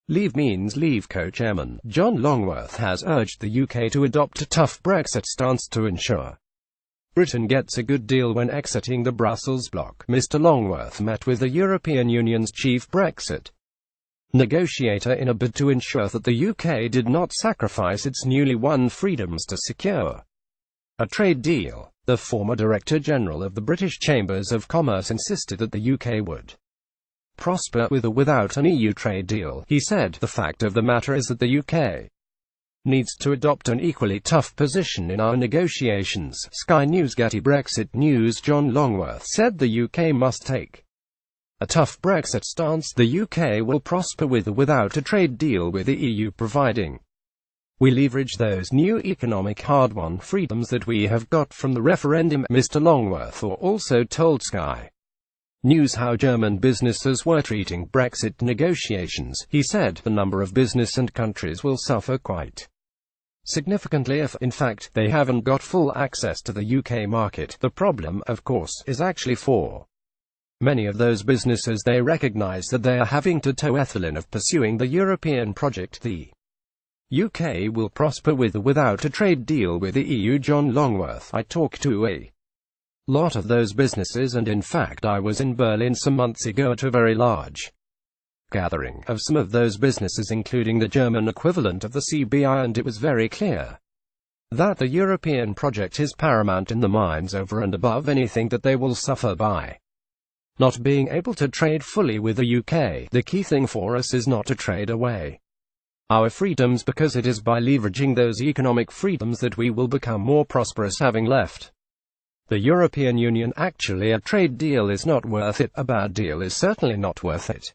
Leave means leave. Co-chairman John Longworth has urged the UK to adopt a tough Brexit stance to ensure Britain gets a good deal when exiting the Brussels bloc. Mr Longworth met with the European Union's chief Brexit negotiator in a bid to ensure that the UK did not sacrifice its newly won freedoms to secure a trade deal. The former Director General of the British Chambers of Commerce insisted that the UK would prosper with or without an EU trade deal. He said, "The fact of the matter is that the UK needs to adopt an equally tough position in our negotiations." Sky News GETTYBrexit News. John Longworth said the UK must take a tough Brexit stance. The UK will prosper with or without a trade deal with the EU, providing we leverage those new economic hard-won freedoms that we have got from the referendum. Mr Longworth also told Sky News how German businesses were treating Brexit negotiations. He said, "The number of business and countries will suffer quite significantly if, in fact, they haven't got full access to the UK market. The problem, of course, is actually for many of those businesses. They recognize that they are having to toe ethylene of pursuing the European project. The UK will prosper with or without a trade deal with the EU." John Longworth: "I talked to a lot of those businesses, and in fact I was in Berlin some months ago at a very large gathering of some of those businesses, including the German equivalent of the CBI, and it was very clear that the European project is paramount in the minds, over and above anything that they will suffer by not being able to trade fully with the UK. The key thing for us is not to trade away our freedoms, because it is by leveraging those economic freedoms that we will become more prosperous, having left the European Union. Actually, a trade deal is not worth it. A bad deal is certainly not worth it.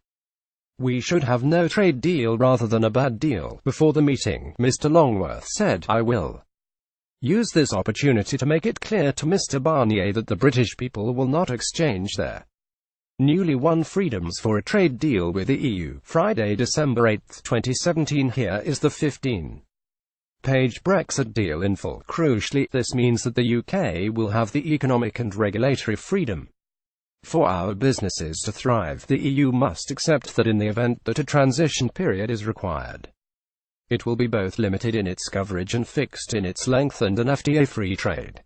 We should have no trade deal rather than a bad deal." Before the meeting, Mr Longworth said, "I will use this opportunity to make it clear to Mr Barnier that the British people will not exchange their newly won freedoms for a trade deal with the EU." Friday, December 8, 2017. Here is the 15-page Brexit deal in full. Crucially, this means that the UK will have the economic and regulatory freedom for our businesses to thrive. The EU must accept that in the event that a transition period is required, it will be both limited in its coverage and fixed in its length, and an FTA-free trade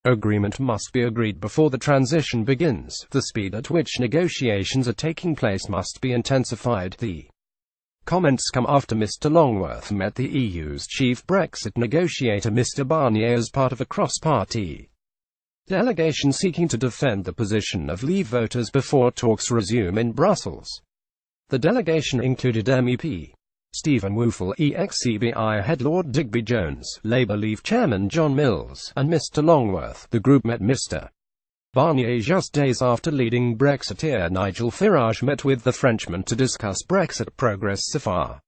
agreement must be agreed before the transition begins. The speed at which negotiations are taking place must be intensified. The comments come after Mr Longworth met the EU's chief Brexit negotiator Mr Barnier as part of a cross-party delegation seeking to defend the position of Leave voters before talks resume in Brussels. The delegation included MEP Stephen Woofle, ex-CBI head Lord Digby Jones, Labour Leave chairman John Mills, and Mr Longworth. The group met Mr Barnier just days after leading Brexiteer Nigel Farage met with the Frenchman to discuss Brexit progress so far.